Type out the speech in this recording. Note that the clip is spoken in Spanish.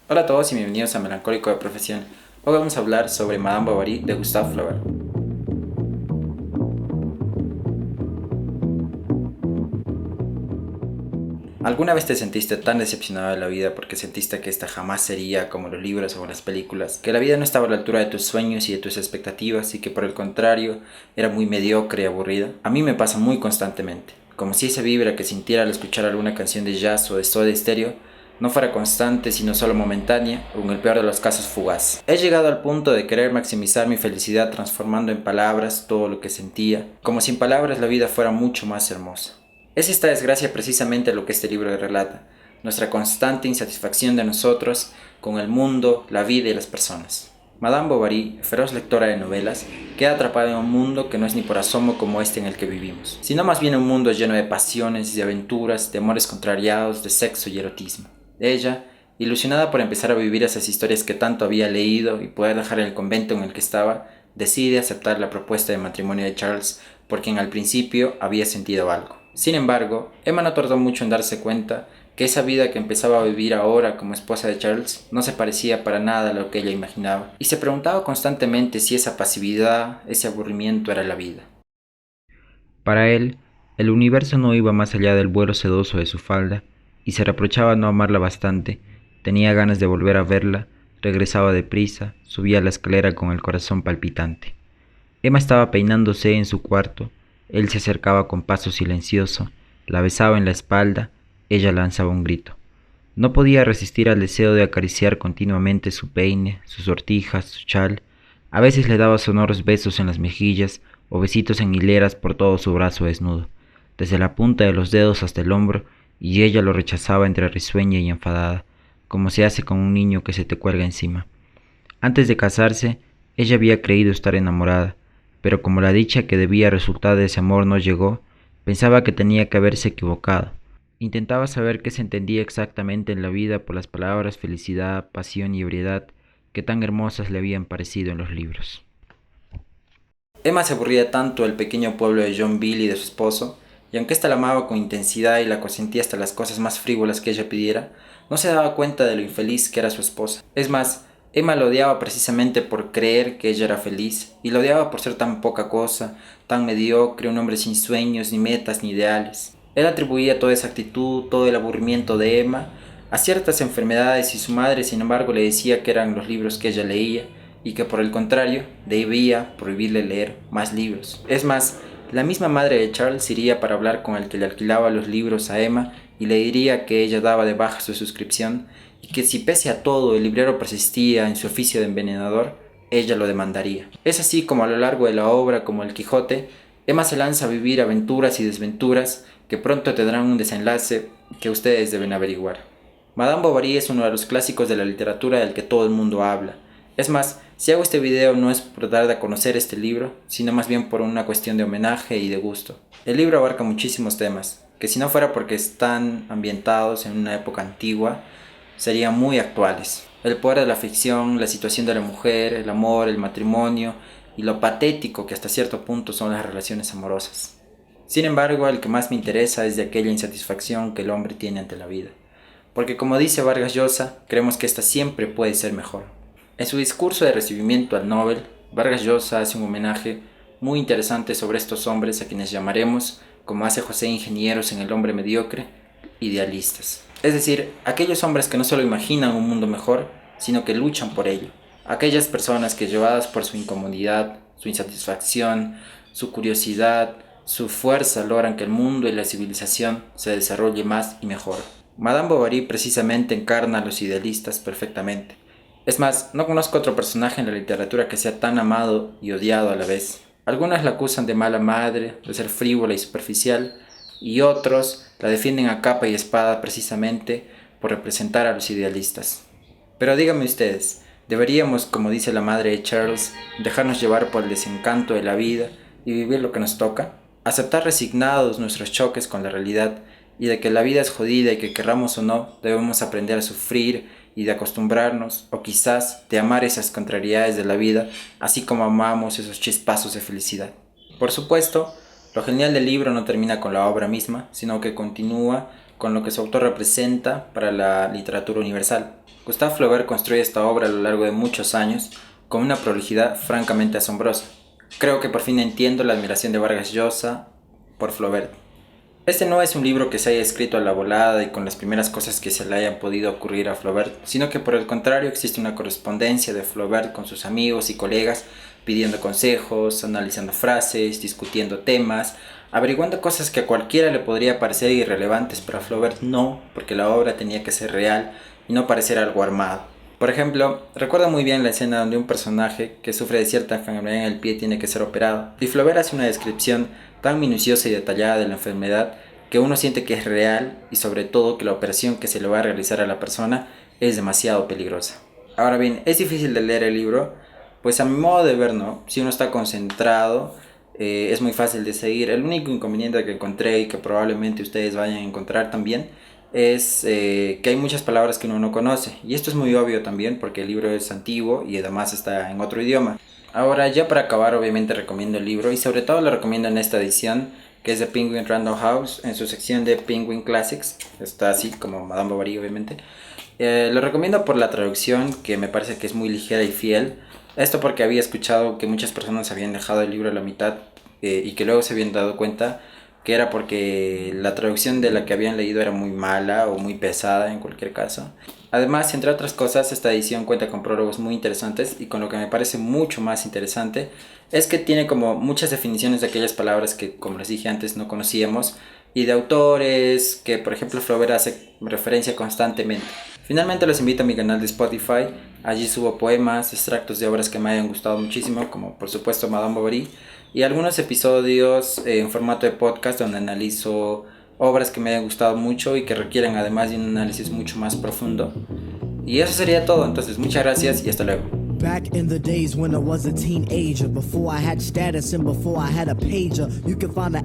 Hola a todos y bienvenidos a Melancólico de Profesión. Hoy vamos a hablar sobre Madame Bovary de Gustave Flaubert. ¿Alguna vez te sentiste tan decepcionado de la vida porque sentiste que esta jamás sería como los libros o las películas? Que la vida no estaba a la altura de tus sueños y de tus expectativas y que por el contrario era muy mediocre y aburrida. A mí me pasa muy constantemente, como si esa vibra que sintiera al escuchar alguna canción de jazz o de Soda Stereo no fuera constante sino solo momentánea o en el peor de los casos fugaz. He llegado al punto de querer maximizar mi felicidad transformando en palabras todo lo que sentía, como si en palabras la vida fuera mucho más hermosa. Es esta desgracia precisamente lo que este libro relata, nuestra constante insatisfacción de nosotros con el mundo, la vida y las personas. Madame Bovary, feroz lectora de novelas, queda atrapada en un mundo que no es ni por asomo como este en el que vivimos, sino más bien un mundo lleno de pasiones, de aventuras, de amores contrariados, de sexo y erotismo. Ella, ilusionada por empezar a vivir esas historias que tanto había leído y poder dejar el convento en el que estaba, decide aceptar la propuesta de matrimonio de Charles por quien al principio había sentido algo. Sin embargo, Emma no tardó mucho en darse cuenta que esa vida que empezaba a vivir ahora como esposa de Charles no se parecía para nada a lo que ella imaginaba, y se preguntaba constantemente si esa pasividad, ese aburrimiento era la vida. Para él, el universo no iba más allá del vuelo sedoso de su falda, y se reprochaba no amarla bastante, tenía ganas de volver a verla, regresaba deprisa, subía la escalera con el corazón palpitante. Emma estaba peinándose en su cuarto, él se acercaba con paso silencioso, la besaba en la espalda, ella lanzaba un grito. No podía resistir al deseo de acariciar continuamente su peine, sus sortijas, su chal. A veces le daba sonoros besos en las mejillas o besitos en hileras por todo su brazo desnudo, desde la punta de los dedos hasta el hombro, y ella lo rechazaba entre risueña y enfadada, como se hace con un niño que se te cuelga encima. Antes de casarse, ella había creído estar enamorada, pero como la dicha que debía resultar de ese amor no llegó, pensaba que tenía que haberse equivocado. Intentaba saber qué se entendía exactamente en la vida por las palabras felicidad, pasión y ebriedad que tan hermosas le habían parecido en los libros. Emma se aburría tanto del pequeño pueblo de John Bill y de su esposo, y aunque ésta la amaba con intensidad y la consentía hasta las cosas más frívolas que ella pidiera, no se daba cuenta de lo infeliz que era su esposa. Es más, Emma lo odiaba precisamente por creer que ella era feliz, y lo odiaba por ser tan poca cosa, tan mediocre, un hombre sin sueños, ni metas, ni ideales. Él atribuía toda esa actitud, todo el aburrimiento de Emma, a ciertas enfermedades y su madre, sin embargo, le decía que eran los libros que ella leía, y que por el contrario debía prohibirle leer más libros. Es más, la misma madre de Charles iría para hablar con el que le alquilaba los libros a Emma y le diría que ella daba de baja su suscripción y que si pese a todo el librero persistía en su oficio de envenenador, ella lo demandaría. Es así como a lo largo de la obra, como el Quijote, Emma se lanza a vivir aventuras y desventuras que pronto tendrán un desenlace que ustedes deben averiguar. Madame Bovary es uno de los clásicos de la literatura del que todo el mundo habla. Es más, si hago este video no es por dar a conocer este libro, sino más bien por una cuestión de homenaje y de gusto. El libro abarca muchísimos temas, que si no fuera porque están ambientados en una época antigua, serían muy actuales. El poder de la ficción, la situación de la mujer, el amor, el matrimonio y lo patético que hasta cierto punto son las relaciones amorosas. Sin embargo, el que más me interesa es de aquella insatisfacción que el hombre tiene ante la vida. Porque como dice Vargas Llosa, creemos que ésta siempre puede ser mejor. En su discurso de recibimiento al Nobel, Vargas Llosa hace un homenaje muy interesante sobre estos hombres a quienes llamaremos, como hace José Ingenieros en El hombre mediocre, idealistas. Es decir, aquellos hombres que no solo imaginan un mundo mejor, sino que luchan por ello. Aquellas personas que llevadas por su incomodidad, su insatisfacción, su curiosidad, su fuerza logran que el mundo y la civilización se desarrolle más y mejor. Madame Bovary precisamente encarna a los idealistas perfectamente. Es más, no conozco otro personaje en la literatura que sea tan amado y odiado a la vez. Algunos la acusan de mala madre, de ser frívola y superficial, y otros la defienden a capa y espada precisamente por representar a los idealistas. Pero díganme ustedes, ¿deberíamos, como dice la madre de Charles, dejarnos llevar por el desencanto de la vida y vivir lo que nos toca? ¿Aceptar resignados nuestros choques con la realidad y de que la vida es jodida y que querramos o no, debemos aprender a sufrir y de acostumbrarnos, o quizás de amar esas contrariedades de la vida, así como amamos esos chispazos de felicidad? Por supuesto, lo genial del libro no termina con la obra misma, sino que continúa con lo que su autor representa para la literatura universal. Gustave Flaubert construye esta obra a lo largo de muchos años con una prolijidad francamente asombrosa. Creo que por fin entiendo la admiración de Vargas Llosa por Flaubert. Este no es un libro que se haya escrito a la volada y con las primeras cosas que se le hayan podido ocurrir a Flaubert, sino que por el contrario existe una correspondencia de Flaubert con sus amigos y colegas, pidiendo consejos, analizando frases, discutiendo temas, averiguando cosas que a cualquiera le podría parecer irrelevantes, pero a Flaubert no, porque la obra tenía que ser real y no parecer algo armado. Por ejemplo, recuerdo muy bien la escena donde un personaje que sufre de cierta enfermedad en el pie tiene que ser operado, y Flaubert hace una descripción tan minuciosa y detallada de la enfermedad que uno siente que es real y sobre todo que la operación que se le va a realizar a la persona es demasiado peligrosa. Ahora bien, es difícil de leer el libro, pues a mi modo de ver, ¿no? Si uno está concentrado, es muy fácil de seguir. El único inconveniente que encontré y que probablemente ustedes vayan a encontrar también es que hay muchas palabras que uno no conoce. Y esto es muy obvio también porque el libro es antiguo y además está en otro idioma. Ahora, ya para acabar, obviamente recomiendo el libro y sobre todo lo recomiendo en esta edición, que es de Penguin Random House, en su sección de Penguin Classics. Está así como Madame Bovary, obviamente. Lo recomiendo por la traducción, que me parece que es muy ligera y fiel. Esto porque había escuchado que muchas personas habían dejado el libro a la mitad y que luego se habían dado cuenta que era porque la traducción de la que habían leído era muy mala o muy pesada en cualquier caso. Además, entre otras cosas, esta edición cuenta con prólogos muy interesantes y con lo que me parece mucho más interesante es que tiene como muchas definiciones de aquellas palabras que, como les dije antes, no conocíamos y de autores que, por ejemplo, Flaubert hace referencia constantemente. Finalmente los invito a mi canal de Spotify, allí subo poemas, extractos de obras que me hayan gustado muchísimo, como por supuesto Madame Bovary, y algunos episodios en formato de podcast donde analizo obras que me hayan gustado mucho y que requieren además de un análisis mucho más profundo. Y eso sería todo, entonces muchas gracias y hasta luego. Back in the days when I was a teenager, before I had status and before I had a pager, you could find the